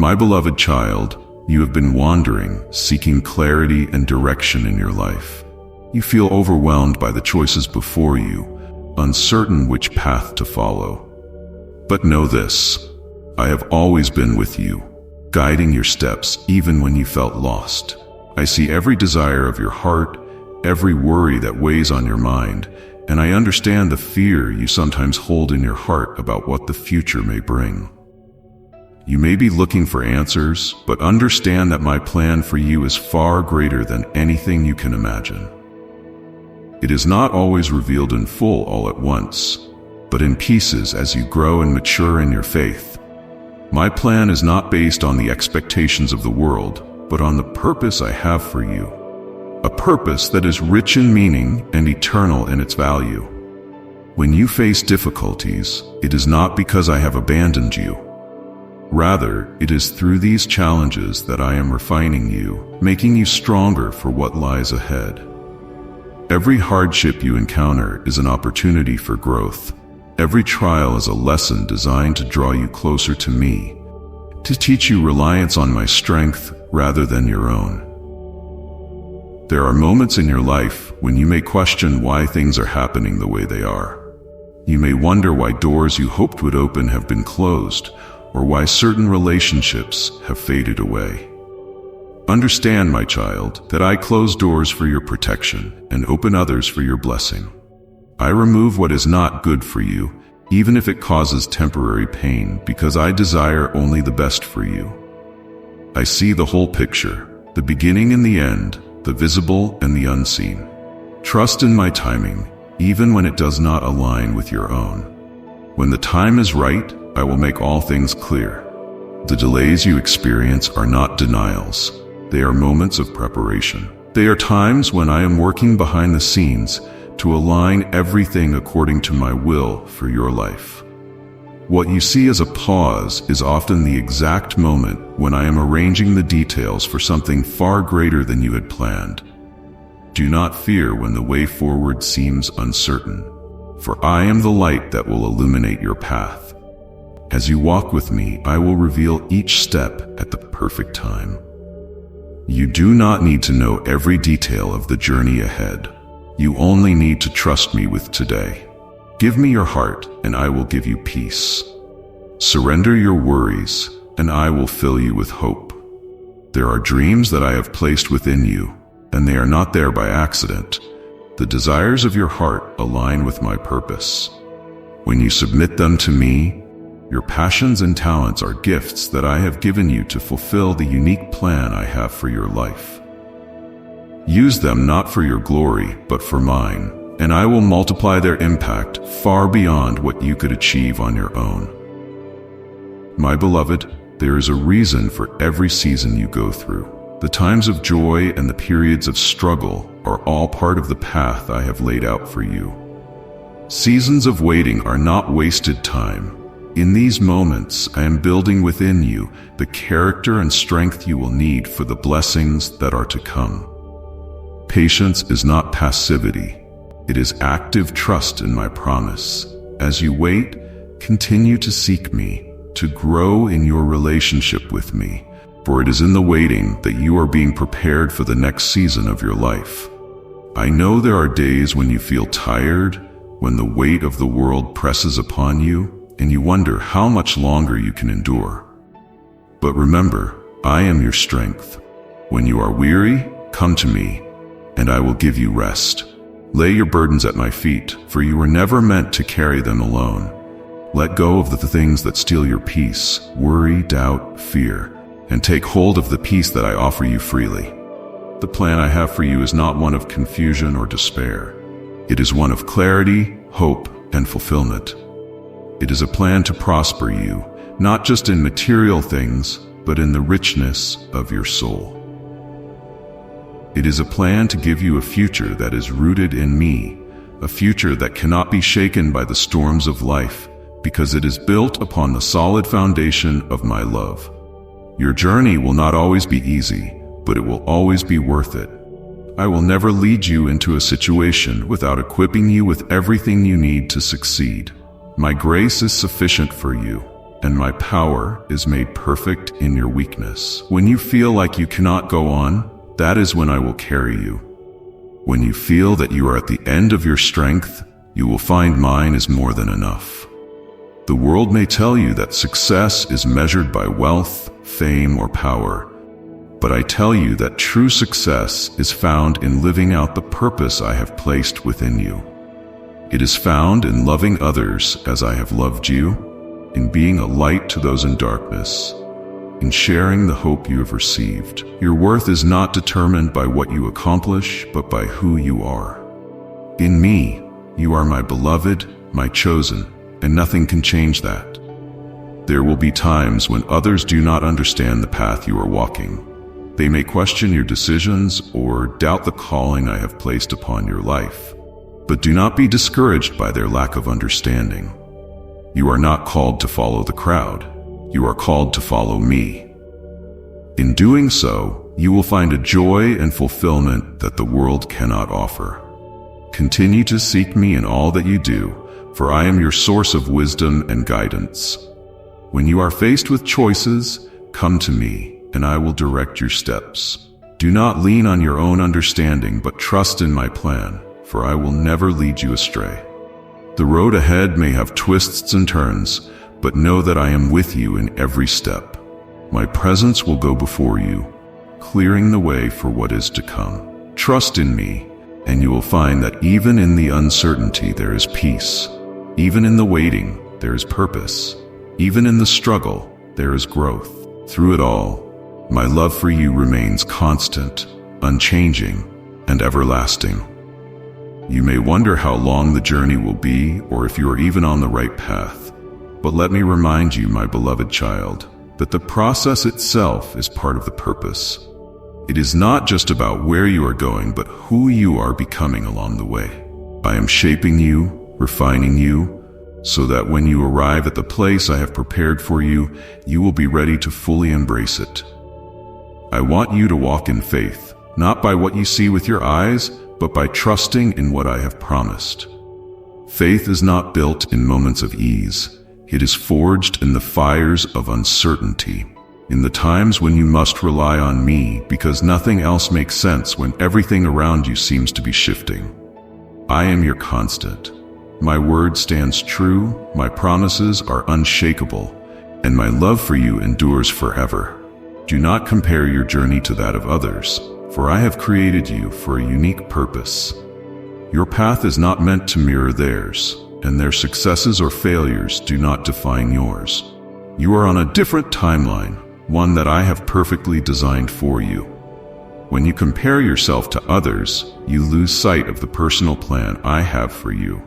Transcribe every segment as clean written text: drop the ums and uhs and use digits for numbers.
My beloved child, you have been wandering, seeking clarity and direction in your life. You feel overwhelmed by the choices before you, uncertain which path to follow. But know this, I have always been with you, guiding your steps even when you felt lost. I see every desire of your heart, every worry that weighs on your mind, and I understand the fear you sometimes hold in your heart about what the future may bring. You may be looking for answers, but understand that my plan for you is far greater than anything you can imagine. It is not always revealed in full all at once, but in pieces as you grow and mature in your faith. My plan is not based on the expectations of the world, but on the purpose I have for you. A purpose that is rich in meaning and eternal in its value. When you face difficulties, it is not because I have abandoned you. Rather, it is through these challenges that I am refining you, making you stronger for what lies ahead. Every hardship you encounter is an opportunity for growth. Every trial is a lesson designed to draw you closer to me, to teach you reliance on my strength rather than your own. There are moments in your life when you may question why things are happening the way they are. You may wonder why doors you hoped would open have been closed, or why certain relationships have faded away. Understand, my child, that I close doors for your protection and open others for your blessing. I remove what is not good for you, even if it causes temporary pain, because I desire only the best for you. I see the whole picture, the beginning and the end, the visible and the unseen. Trust in my timing, even when it does not align with your own. When the time is right, I will make all things clear. The delays you experience are not denials. They are moments of preparation. They are times when I am working behind the scenes to align everything according to my will for your life. What you see as a pause is often the exact moment when I am arranging the details for something far greater than you had planned. Do not fear when the way forward seems uncertain, for I am the light that will illuminate your path. As you walk with me, I will reveal each step at the perfect time. You do not need to know every detail of the journey ahead. You only need to trust me with today. Give me your heart, and I will give you peace. Surrender your worries, and I will fill you with hope. There are dreams that I have placed within you, and they are not there by accident. The desires of your heart align with my purpose. When you submit them to me, your passions and talents are gifts that I have given you to fulfill the unique plan I have for your life. Use them not for your glory, but for mine, and I will multiply their impact far beyond what you could achieve on your own. My beloved, there is a reason for every season you go through. The times of joy and the periods of struggle are all part of the path I have laid out for you. Seasons of waiting are not wasted time. In these moments, I am building within you the character and strength you will need for the blessings that are to come. Patience is not passivity. It is active trust in my promise. As you wait, continue to seek me, to grow in your relationship with me, for it is in the waiting that you are being prepared for the next season of your life. I know there are days when you feel tired, when the weight of the world presses upon you, and you wonder how much longer you can endure. But remember, I am your strength. When you are weary, come to me, and I will give you rest. Lay your burdens at my feet, for you were never meant to carry them alone. Let go of the things that steal your peace, worry, doubt, fear, and take hold of the peace that I offer you freely. The plan I have for you is not one of confusion or despair. It is one of clarity, hope, and fulfillment. It is a plan to prosper you, not just in material things, but in the richness of your soul. It is a plan to give you a future that is rooted in me, a future that cannot be shaken by the storms of life, because it is built upon the solid foundation of my love. Your journey will not always be easy, but it will always be worth it. I will never lead you into a situation without equipping you with everything you need to succeed. My grace is sufficient for you. and my power is made perfect in your weakness. When you feel like you cannot go on, that is when I will carry you. When you feel that you are at the end of your strength, you will find mine is more than enough. The world may tell you that success is measured by wealth, fame, or power, but I tell you that true success is found in living out the purpose I have placed within you. It is found in loving others as I have loved you, in being a light to those in darkness, in sharing the hope you have received. Your worth is not determined by what you accomplish, but by who you are. In me, you are my beloved, my chosen, and nothing can change that. There will be times when others do not understand the path you are walking. They may question your decisions or doubt the calling I have placed upon your life. But do not be discouraged by their lack of understanding. You are not called to follow the crowd. You are called to follow me. In doing so, you will find a joy and fulfillment that the world cannot offer. Continue to seek me in all that you do, for I am your source of wisdom and guidance. When you are faced with choices, come to me, and I will direct your steps. Do not lean on your own understanding, but trust in my plan, for I will never lead you astray. The road ahead may have twists and turns, but know that I am with you in every step. My presence will go before you, clearing the way for what is to come. Trust in me, and you will find that even in the uncertainty there is peace. Even in the waiting, there is purpose. Even in the struggle, there is growth. Through it all, my love for you remains constant, unchanging, and everlasting. You may wonder how long the journey will be, or if you are even on the right path. But let me remind you, my beloved child, that the process itself is part of the purpose. It is not just about where you are going, but who you are becoming along the way. I am shaping you, refining you, so that when you arrive at the place I have prepared for you, you will be ready to fully embrace it. I want you to walk in faith, not by what you see with your eyes, but by trusting in what I have promised. Faith is not built in moments of ease. It is forged in the fires of uncertainty, in the times when you must rely on me, because nothing else makes sense when everything around you seems to be shifting. I am your constant. My word stands true, my promises are unshakable, and my love for you endures forever. Do not compare your journey to that of others, for I have created you for a unique purpose. Your path is not meant to mirror theirs, and their successes or failures do not define yours. You are on a different timeline, one that I have perfectly designed for you. When you compare yourself to others, you lose sight of the personal plan I have for you.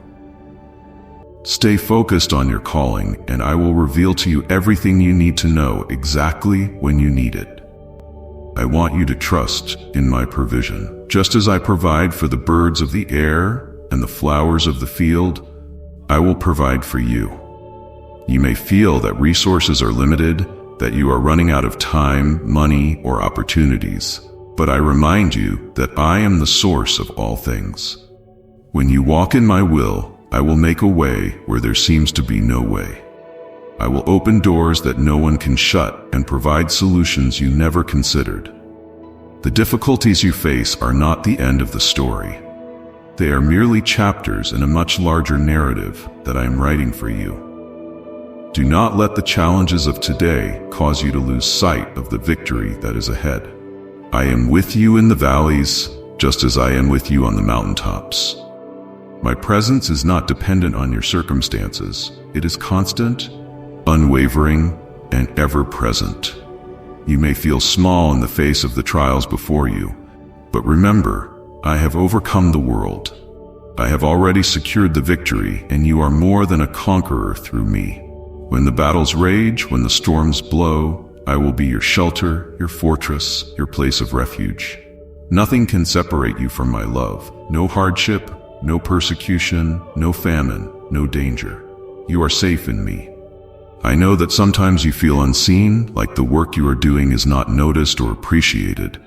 Stay focused on your calling, and I will reveal to you everything you need to know exactly when you need it. I want you to trust in my provision. Just as I provide for the birds of the air and the flowers of the field, I will provide for you. You may feel that resources are limited, that you are running out of time, money, or opportunities, but I remind you that I am the source of all things. When you walk in my will, I will make a way where there seems to be no way. I will open doors that no one can shut and provide solutions you never considered. The difficulties you face are not the end of the story. They are merely chapters in a much larger narrative that I am writing for you. Do not let the challenges of today cause you to lose sight of the victory that is ahead. I am with you in the valleys, just as I am with you on the mountaintops. My presence is not dependent on your circumstances. It is constant, unwavering, and ever-present. You may feel small in the face of the trials before you, but remember, I have overcome the world. I have already secured the victory, and you are more than a conqueror through me. When the battles rage, when the storms blow, I will be your shelter, your fortress, your place of refuge. Nothing can separate you from my love. No hardship, no persecution, no famine, no danger. You are safe in me. I know that sometimes you feel unseen, like the work you are doing is not noticed or appreciated.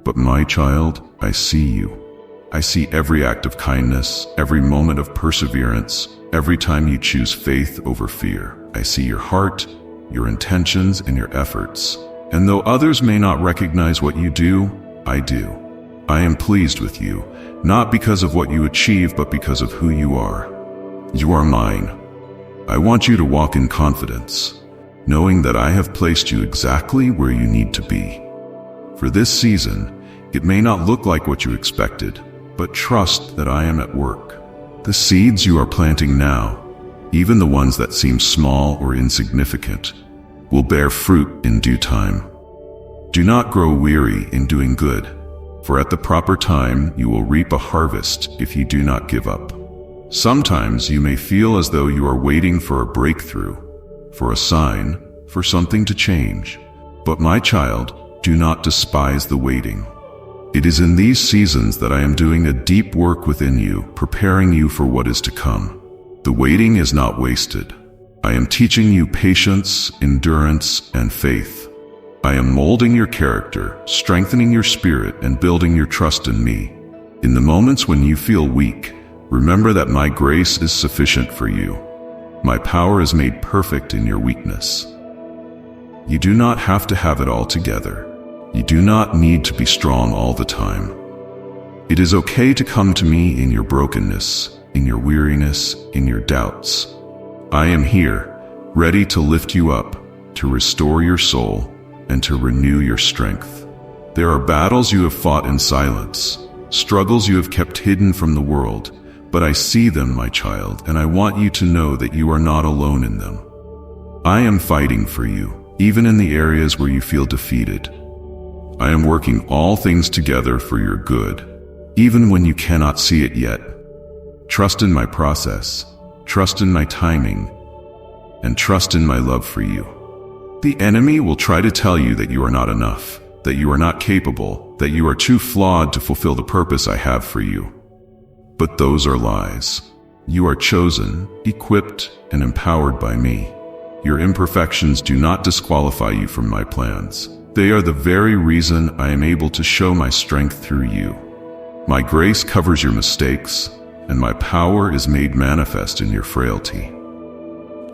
But my child, I see you. I see every act of kindness, every moment of perseverance, every time you choose faith over fear. I see your heart, your intentions, and your efforts. And though others may not recognize what you do, I do. I am pleased with you, not because of what you achieve, but because of who you are. You are mine. I want you to walk in confidence, knowing that I have placed you exactly where you need to be. For this season, it may not look like what you expected, but trust that I am at work. The seeds you are planting now, even the ones that seem small or insignificant, will bear fruit in due time. Do not grow weary in doing good, for at the proper time you will reap a harvest if you do not give up. Sometimes you may feel as though you are waiting for a breakthrough, for a sign, for something to change. But my child, do not despise the waiting. It is in these seasons that I am doing a deep work within you, preparing you for what is to come. The waiting is not wasted. I am teaching you patience, endurance, and faith. I am molding your character, strengthening your spirit, and building your trust in me. In the moments when you feel weak, remember that my grace is sufficient for you. My power is made perfect in your weakness. You do not have to have it all together. You do not need to be strong all the time. It is okay to come to me in your brokenness, in your weariness, in your doubts. I am here, ready to lift you up, to restore your soul, and to renew your strength. There are battles you have fought in silence, struggles you have kept hidden from the world, but I see them, my child, and I want you to know that you are not alone in them. I am fighting for you, even in the areas where you feel defeated. I am working all things together for your good, even when you cannot see it yet. Trust in my process, trust in my timing, and trust in my love for you. The enemy will try to tell you that you are not enough, that you are not capable, that you are too flawed to fulfill the purpose I have for you. But those are lies. You are chosen, equipped, and empowered by me. Your imperfections do not disqualify you from my plans. They are the very reason I am able to show my strength through you. My grace covers your mistakes, and my power is made manifest in your frailty.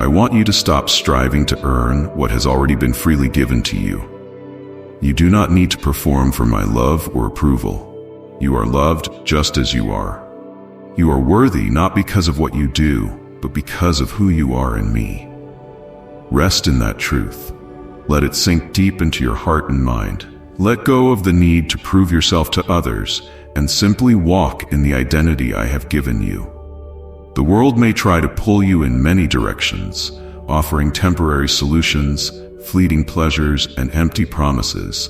I want you to stop striving to earn what has already been freely given to you. You do not need to perform for my love or approval. You are loved just as you are. You are worthy not because of what you do, but because of who you are in me. Rest in that truth. Let it sink deep into your heart and mind. Let go of the need to prove yourself to others and simply walk in the identity I have given you. The world may try to pull you in many directions, offering temporary solutions, fleeting pleasures, and empty promises.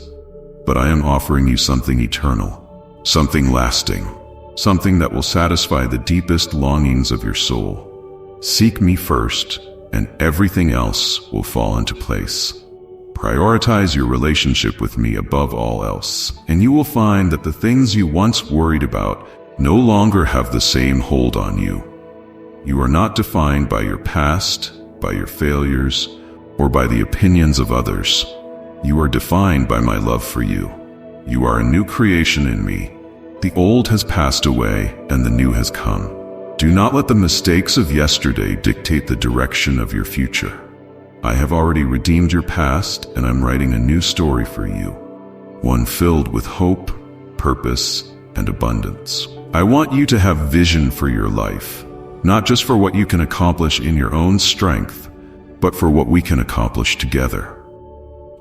But I am offering you something eternal, something lasting, something that will satisfy the deepest longings of your soul. Seek me first, and everything else will fall into place. Prioritize your relationship with me above all else, and you will find that the things you once worried about no longer have the same hold on you. You are not defined by your past, by your failures, or by the opinions of others. You are defined by my love for you. You are a new creation in me. The old has passed away, and the new has come. Do not let the mistakes of yesterday dictate the direction of your future. I have already redeemed your past, and I'm writing a new story for you, one filled with hope, purpose, and abundance. I want you to have vision for your life, not just for what you can accomplish in your own strength, but for what we can accomplish together.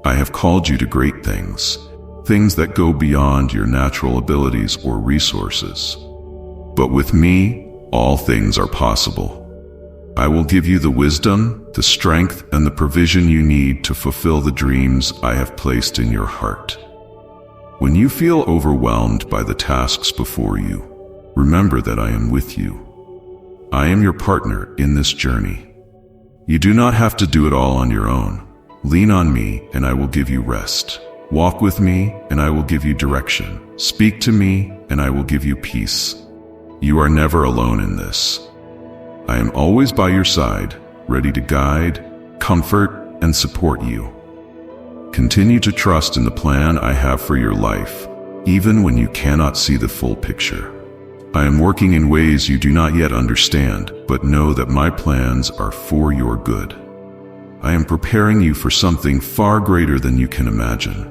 I have called you to great things, things that go beyond your natural abilities or resources. But with me, all things are possible. I will give you the wisdom, the strength, and the provision you need to fulfill the dreams I have placed in your heart. When you feel overwhelmed by the tasks before you, remember that I am with you. I am your partner in this journey. You do not have to do it all on your own. Lean on me, and I will give you rest. Walk with me, and I will give you direction. Speak to me, and I will give you peace. You are never alone in this. I am always by your side, ready to guide, comfort, and support you. Continue to trust in the plan I have for your life, even when you cannot see the full picture. I am working in ways you do not yet understand, but know that my plans are for your good. I am preparing you for something far greater than you can imagine.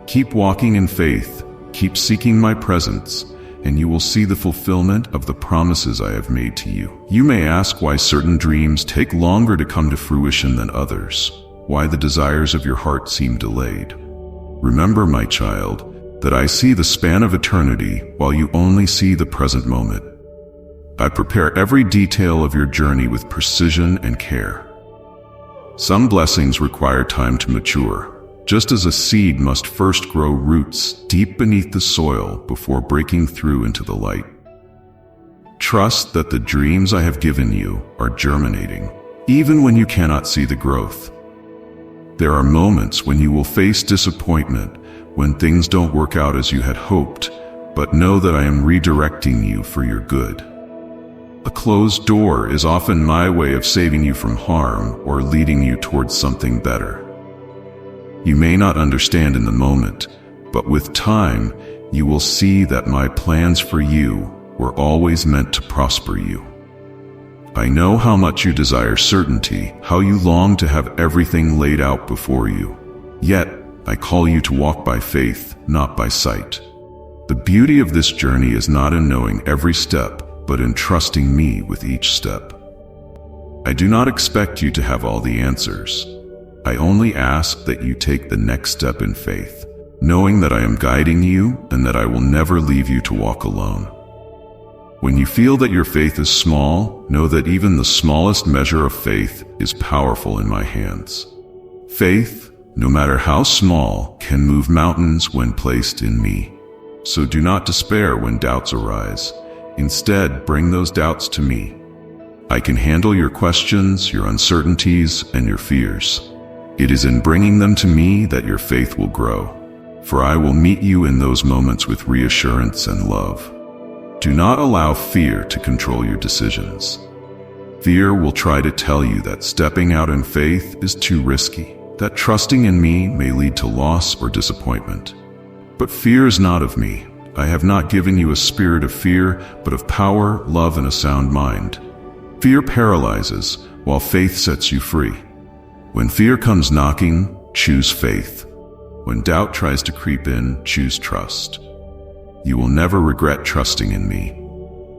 Keep walking in faith, keep seeking my presence, and you will see the fulfillment of the promises I have made to you. You may ask why certain dreams take longer to come to fruition than others, why the desires of your heart seem delayed. Remember, my child, that I see the span of eternity while you only see the present moment. I prepare every detail of your journey with precision and care. Some blessings require time to mature, just as a seed must first grow roots deep beneath the soil before breaking through into the light. Trust that the dreams I have given you are germinating, even when you cannot see the growth. There are moments when you will face disappointment, when things don't work out as you had hoped, but know that I am redirecting you for your good. A closed door is often my way of saving you from harm or leading you towards something better. You may not understand in the moment, but with time, you will see that my plans for you were always meant to prosper you. I know how much you desire certainty, how you long to have everything laid out before you. Yet, I call you to walk by faith, not by sight. The beauty of this journey is not in knowing every step, but in trusting me with each step. I do not expect you to have all the answers. I only ask that you take the next step in faith, knowing that I am guiding you and that I will never leave you to walk alone. When you feel that your faith is small, know that even the smallest measure of faith is powerful in my hands. Faith, no matter how small, can move mountains when placed in me. So do not despair when doubts arise. Instead, bring those doubts to me. I can handle your questions, your uncertainties, and your fears. It is in bringing them to me that your faith will grow, for I will meet you in those moments with reassurance and love. Do not allow fear to control your decisions. Fear will try to tell you that stepping out in faith is too risky, that trusting in me may lead to loss or disappointment. But fear is not of me. I have not given you a spirit of fear, but of power, love, and a sound mind. Fear paralyzes, while faith sets you free. When fear comes knocking, choose faith. When doubt tries to creep in, choose trust. You will never regret trusting in me.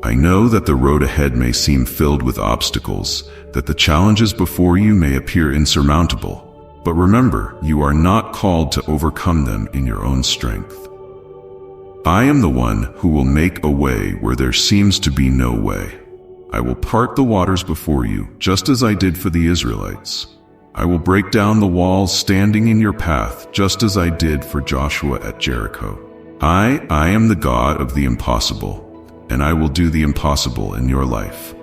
I know that the road ahead may seem filled with obstacles, that the challenges before you may appear insurmountable. But remember, you are not called to overcome them in your own strength. I am the one who will make a way where there seems to be no way. I will part the waters before you, just as I did for the Israelites. I will break down the walls standing in your path, just as I did for Joshua at Jericho. I am the God of the impossible, and I will do the impossible in your life.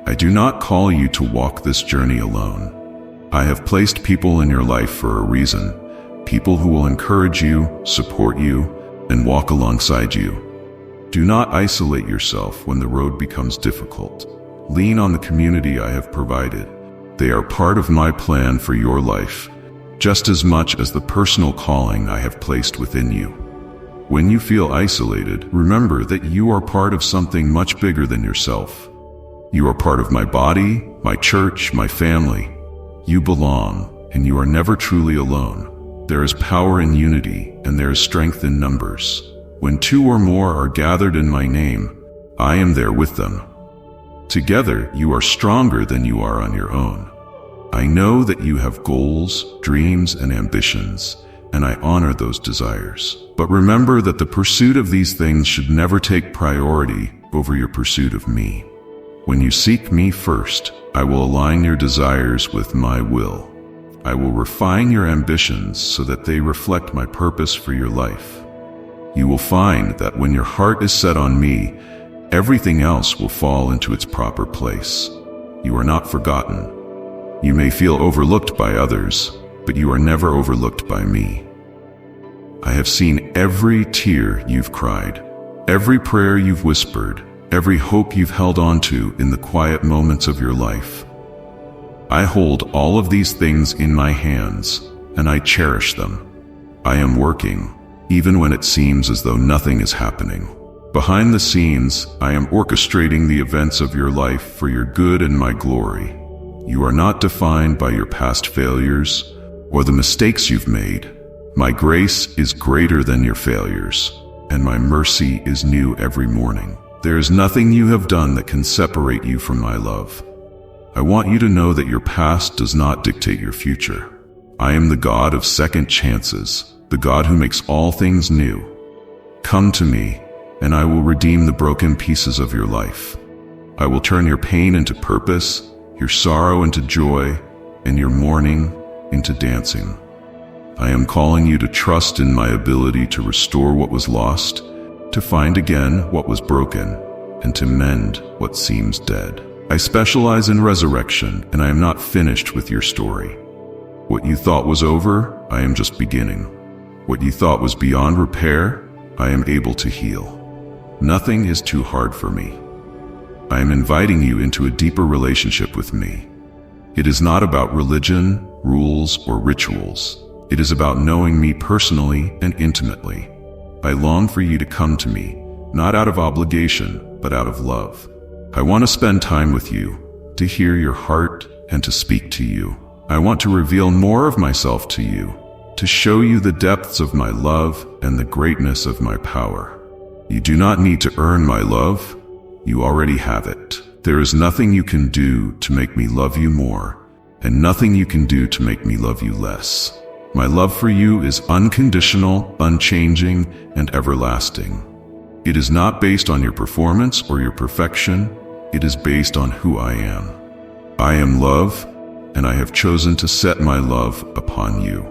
I do not call you to walk this journey alone. I have placed people in your life for a reason, people who will encourage you, support you, and walk alongside you. Do not isolate yourself when the road becomes difficult. Lean on the community I have provided. They are part of my plan for your life, just as much as the personal calling I have placed within you. When you feel isolated, remember that you are part of something much bigger than yourself. You are part of my body, my church, my family. You belong, and you are never truly alone. There is power in unity, and there is strength in numbers. When two or more are gathered in my name, I am there with them. Together, you are stronger than you are on your own. I know that you have goals, dreams, and ambitions, and I honor those desires. But remember that the pursuit of these things should never take priority over your pursuit of me. When you seek me first, I will align your desires with my will. I will refine your ambitions so that they reflect my purpose for your life. You will find that when your heart is set on me, everything else will fall into its proper place. You are not forgotten. You may feel overlooked by others, but you are never overlooked by me. I have seen every tear you've cried, every prayer you've whispered, every hope you've held on to in the quiet moments of your life. I hold all of these things in my hands, and I cherish them. I am working, even when it seems as though nothing is happening. Behind the scenes, I am orchestrating the events of your life for your good and my glory. You are not defined by your past failures or the mistakes you've made. My grace is greater than your failures, and my mercy is new every morning. There is nothing you have done that can separate you from my love. I want you to know that your past does not dictate your future. I am the God of second chances, the God who makes all things new. Come to me, and I will redeem the broken pieces of your life. I will turn your pain into purpose, your sorrow into joy, and your mourning into dancing. I am calling you to trust in my ability to restore what was lost, to find again what was broken, and to mend what seems dead. I specialize in resurrection, and I am not finished with your story. What you thought was over, I am just beginning. What you thought was beyond repair, I am able to heal. Nothing is too hard for me. I am inviting you into a deeper relationship with me. It is not about religion, rules, or rituals. It is about knowing me personally and intimately. I long for you to come to me, not out of obligation, but out of love. I want to spend time with you, to hear your heart and to speak to you. I want to reveal more of myself to you, to show you the depths of my love and the greatness of my power. You do not need to earn my love. You already have it. There is nothing you can do to make me love you more, and nothing you can do to make me love you less. My love for you is unconditional, unchanging, and everlasting. It is not based on your performance or your perfection. It is based on who I am. I am love, and I have chosen to set my love upon you.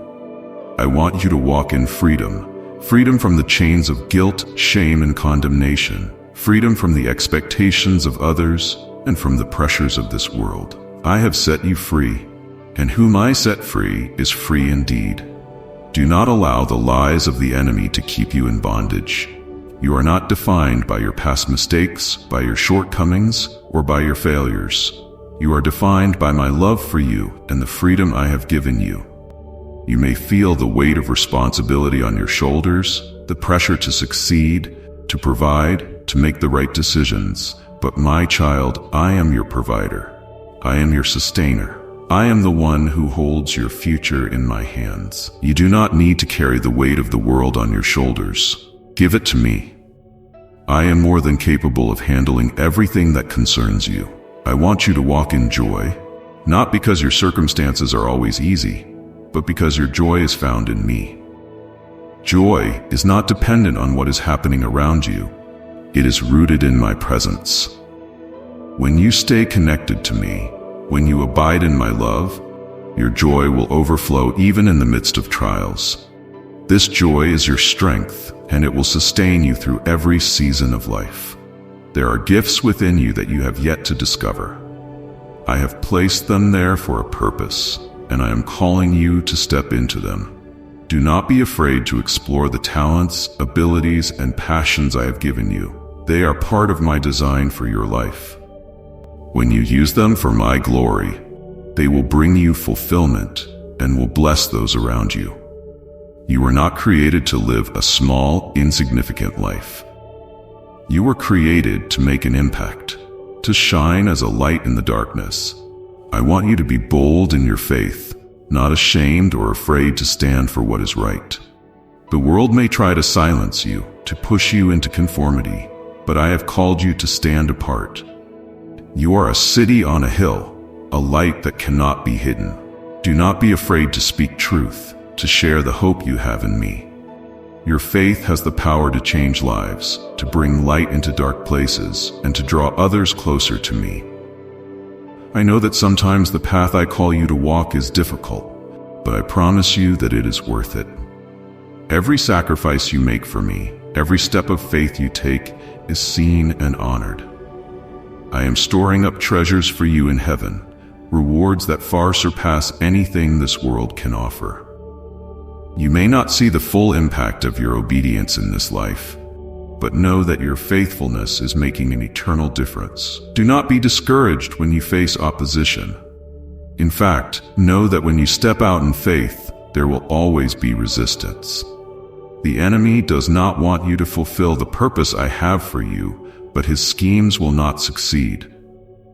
I want you to walk in freedom. Freedom from the chains of guilt, shame, and condemnation. Freedom from the expectations of others and from the pressures of this world. I have set you free, and whom I set free is free indeed. Do not allow the lies of the enemy to keep you in bondage. You are not defined by your past mistakes, by your shortcomings, or by your failures. You are defined by my love for you and the freedom I have given you. You may feel the weight of responsibility on your shoulders, the pressure to succeed, to provide, to make the right decisions. But my child, I am your provider. I am your sustainer. I am the one who holds your future in my hands. You do not need to carry the weight of the world on your shoulders. Give it to me. I am more than capable of handling everything that concerns you. I want you to walk in joy, not because your circumstances are always easy, but because your joy is found in me. Joy is not dependent on what is happening around you. It is rooted in my presence. When you stay connected to me, when you abide in my love, your joy will overflow even in the midst of trials. This joy is your strength, and it will sustain you through every season of life. There are gifts within you that you have yet to discover. I have placed them there for a purpose, and I am calling you to step into them. Do not be afraid to explore the talents, abilities, and passions I have given you. They are part of my design for your life. When you use them for my glory, they will bring you fulfillment and will bless those around you. You were not created to live a small, insignificant life. You were created to make an impact, to shine as a light in the darkness. I want you to be bold in your faith, not ashamed or afraid to stand for what is right. The world may try to silence you, to push you into conformity, but I have called you to stand apart. You are a city on a hill, a light that cannot be hidden. Do not be afraid to speak truth, to share the hope you have in me. Your faith has the power to change lives, to bring light into dark places, and to draw others closer to me. I know that sometimes the path I call you to walk is difficult, but I promise you that it is worth it. Every sacrifice you make for me, every step of faith you take, is seen and honored. I am storing up treasures for you in heaven, rewards that far surpass anything this world can offer. You may not see the full impact of your obedience in this life, but know that your faithfulness is making an eternal difference. Do not be discouraged when you face opposition. In fact, know that when you step out in faith, there will always be resistance. The enemy does not want you to fulfill the purpose I have for you, but his schemes will not succeed.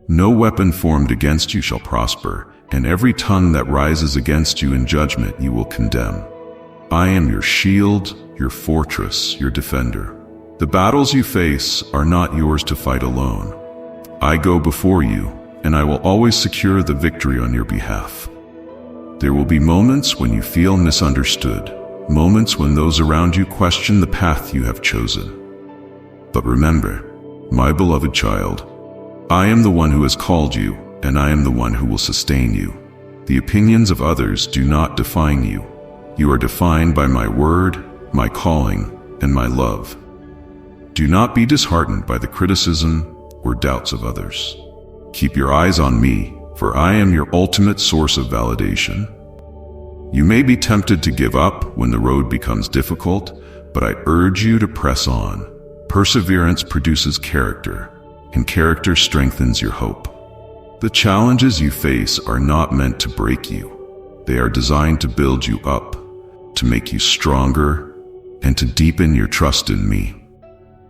No weapon formed against you shall prosper, and every tongue that rises against you in judgment you will condemn. I am your shield, your fortress, your defender. The battles you face are not yours to fight alone. I go before you, and I will always secure the victory on your behalf. There will be moments when you feel misunderstood, moments when those around you question the path you have chosen. But remember, my beloved child, I am the one who has called you, and I am the one who will sustain you. The opinions of others do not define you. You are defined by my word, my calling, and my love. Do not be disheartened by the criticism or doubts of others. Keep your eyes on me, for I am your ultimate source of validation. You may be tempted to give up when the road becomes difficult, but I urge you to press on. Perseverance produces character, and character strengthens your hope. The challenges you face are not meant to break you. They are designed to build you up, to make you stronger, and to deepen your trust in me.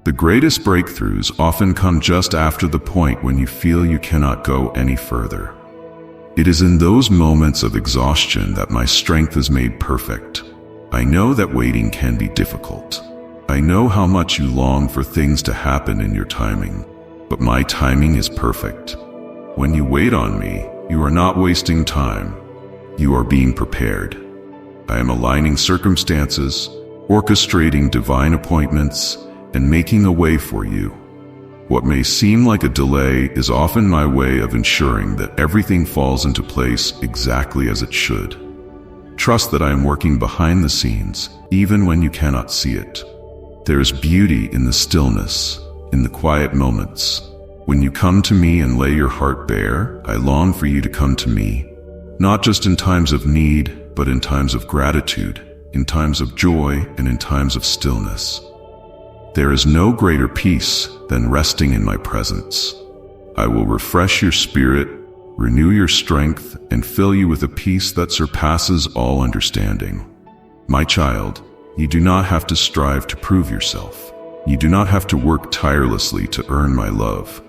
The greatest breakthroughs often come just after the point when you feel you cannot go any further. It is in those moments of exhaustion that my strength is made perfect. I know that waiting can be difficult. I know how much you long for things to happen in your timing, but my timing is perfect. When you wait on me, you are not wasting time. You are being prepared. I am aligning circumstances, orchestrating divine appointments, and making a way for you. What may seem like a delay is often my way of ensuring that everything falls into place exactly as it should. Trust that I am working behind the scenes, even when you cannot see it. There is beauty in the stillness, in the quiet moments. When you come to me and lay your heart bare, I long for you to come to me, not just in times of need, but in times of gratitude, in times of joy, and in times of stillness. There is no greater peace than resting in my presence. I will refresh your spirit, renew your strength, and fill you with a peace that surpasses all understanding. My child, you do not have to strive to prove yourself. You do not have to work tirelessly to earn my love.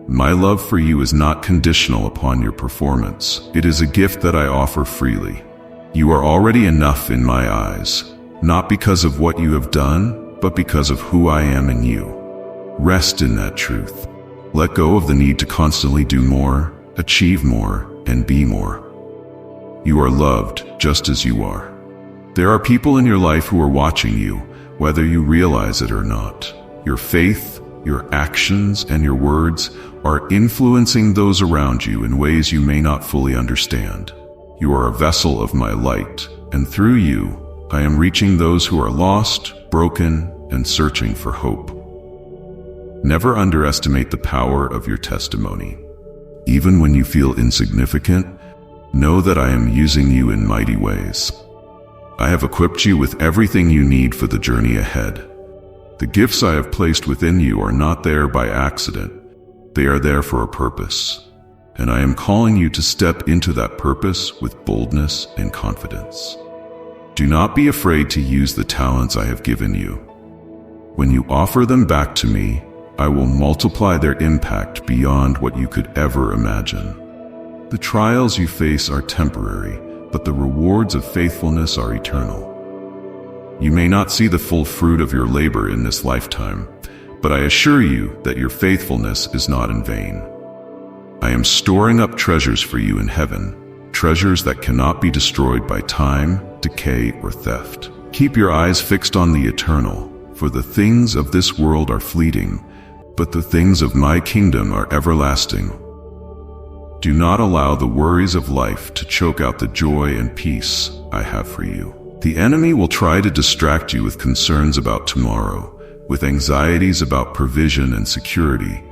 My love for you is not conditional upon your performance. It is a gift that I offer freely. You are already enough in my eyes, not because of what you have done, but because of who I am in you. Rest in that truth. Let go of the need to constantly do more, achieve more, and be more. You are loved just as you are. There are people in your life who are watching you, whether you realize it or not. Your faith, your actions, and your words are influencing those around you in ways you may not fully understand. You are a vessel of my light, and through you, I am reaching those who are lost, broken, and searching for hope. Never underestimate the power of your testimony. Even when you feel insignificant, know that I am using you in mighty ways. I have equipped you with everything you need for the journey ahead. The gifts I have placed within you are not there by accident. They are there for a purpose, and I am calling you to step into that purpose with boldness and confidence. Do not be afraid to use the talents I have given you. When you offer them back to me, I will multiply their impact beyond what you could ever imagine. The trials you face are temporary, but the rewards of faithfulness are eternal. You may not see the full fruit of your labor in this lifetime, but I assure you that your faithfulness is not in vain. I am storing up treasures for you in heaven, treasures that cannot be destroyed by time, decay, or theft. Keep your eyes fixed on the eternal, for the things of this world are fleeting, but the things of my kingdom are everlasting. Do not allow the worries of life to choke out the joy and peace I have for you. The enemy will try to distract you with concerns about tomorrow, with anxieties about provision and security,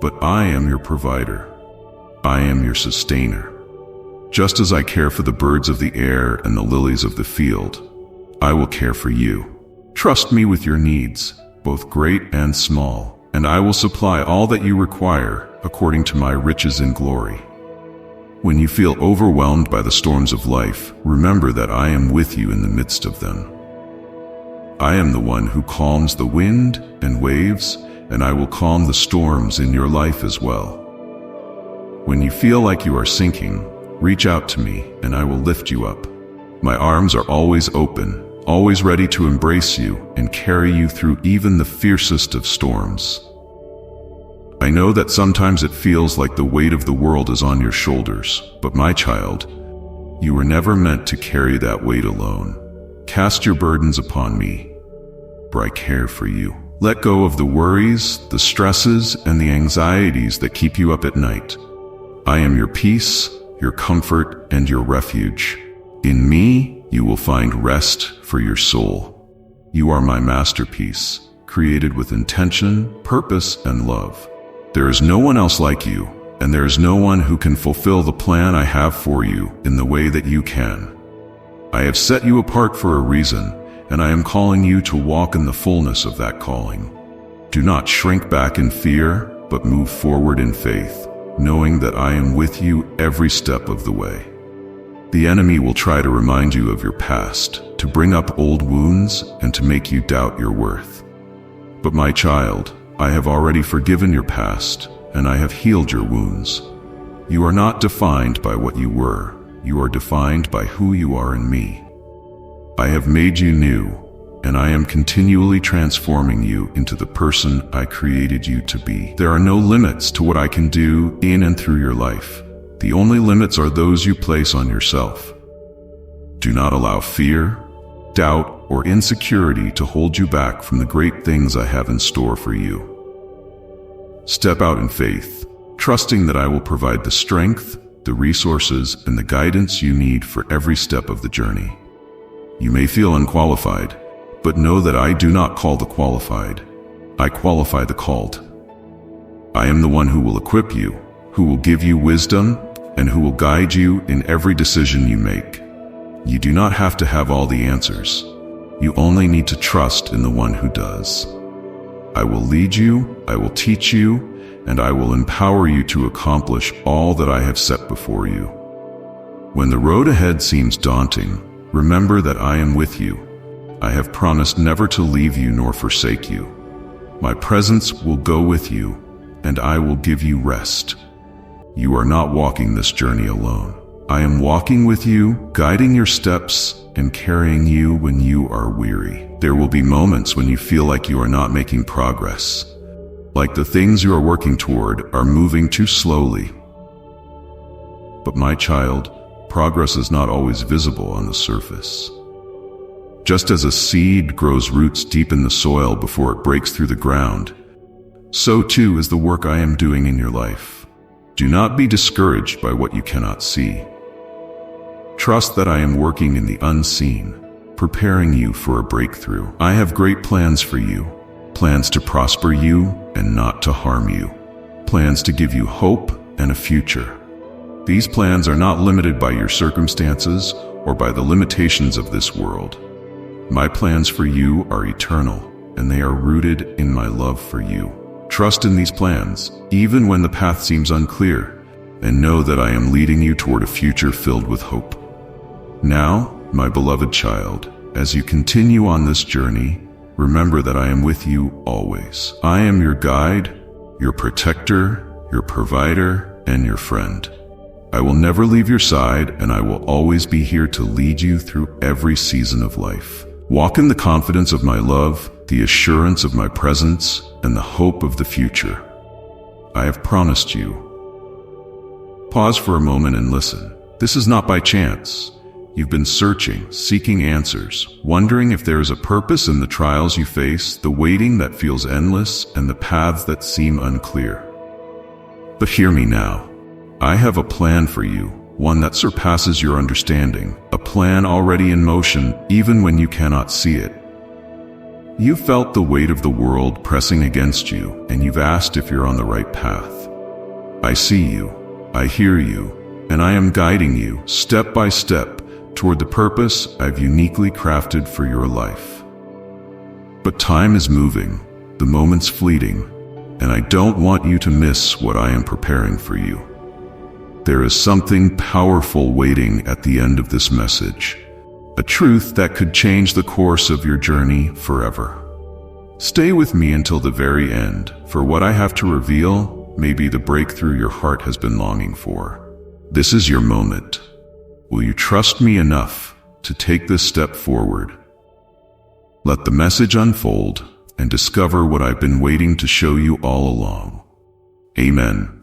but I am your provider. I am your sustainer. Just as I care for the birds of the air and the lilies of the field, I will care for you. Trust me with your needs, both great and small, and I will supply all that you require according to my riches in glory. When you feel overwhelmed by the storms of life, remember that I am with you in the midst of them. I am the one who calms the wind and waves, and I will calm the storms in your life as well. When you feel like you are sinking, reach out to me and I will lift you up. My arms are always open, always ready to embrace you and carry you through even the fiercest of storms. I know that sometimes it feels like the weight of the world is on your shoulders, but my child, you were never meant to carry that weight alone. Cast your burdens upon me, for I care for you. Let go of the worries, the stresses, and the anxieties that keep you up at night. I am your peace, your comfort, and your refuge. In me, you will find rest for your soul. You are my masterpiece, created with intention, purpose, and love. There is no one else like you, and there is no one who can fulfill the plan I have for you in the way that you can. I have set you apart for a reason, and I am calling you to walk in the fullness of that calling. Do not shrink back in fear, but move forward in faith, knowing that I am with you every step of the way. The enemy will try to remind you of your past, to bring up old wounds, and to make you doubt your worth. But my child, I have already forgiven your past, and I have healed your wounds. You are not defined by what you were. You are defined by who you are in me. I have made you new, and I am continually transforming you into the person I created you to be. There are no limits to what I can do in and through your life. The only limits are those you place on yourself. Do not allow fear, doubt, or insecurity to hold you back from the great things I have in store for you. Step out in faith, trusting that I will provide the strength, the resources, and the guidance you need for every step of the journey. You may feel unqualified, but know that I do not call the qualified. I qualify the called. I am the one who will equip you, who will give you wisdom, and who will guide you in every decision you make. You do not have to have all the answers. You only need to trust in the one who does. I will lead you, I will teach you, and I will empower you to accomplish all that I have set before you. When the road ahead seems daunting, remember that I am with you. I have promised never to leave you nor forsake you. My presence will go with you, and I will give you rest. You are not walking this journey alone. I am walking with you, guiding your steps, and carrying you when you are weary. There will be moments when you feel like you are not making progress, like the things you are working toward are moving too slowly. But my child, progress is not always visible on the surface. Just as a seed grows roots deep in the soil before it breaks through the ground, so too is the work I am doing in your life. Do not be discouraged by what you cannot see. Trust that I am working in the unseen, preparing you for a breakthrough. I have great plans for you, plans to prosper you and not to harm you, plans to give you hope and a future. These plans are not limited by your circumstances or by the limitations of this world. My plans for you are eternal, and they are rooted in my love for you. Trust in these plans, even when the path seems unclear, and know that I am leading you toward a future filled with hope. Now, my beloved child, as you continue on this journey, remember that I am with you always. I am your guide, your protector, your provider, and your friend. I will never leave your side, and I will always be here to lead you through every season of life. Walk in the confidence of my love, the assurance of my presence, and the hope of the future. I have promised you. Pause for a moment and listen. This is not by chance. You've been searching, seeking answers, wondering if there is a purpose in the trials you face, the waiting that feels endless, and the paths that seem unclear. But hear me now. I have a plan for you, one that surpasses your understanding, a plan already in motion even when you cannot see it. You've felt the weight of the world pressing against you, and you've asked if you're on the right path. I see you, I hear you, and I am guiding you, step by step, toward the purpose I've uniquely crafted for your life. But time is moving, the moment's fleeting, and I don't want you to miss what I am preparing for you. There is something powerful waiting at the end of this message, a truth that could change the course of your journey forever. Stay with me until the very end, for what I have to reveal may be the breakthrough your heart has been longing for. This is your moment. Will you trust me enough to take this step forward? Let the message unfold and discover what I've been waiting to show you all along. Amen.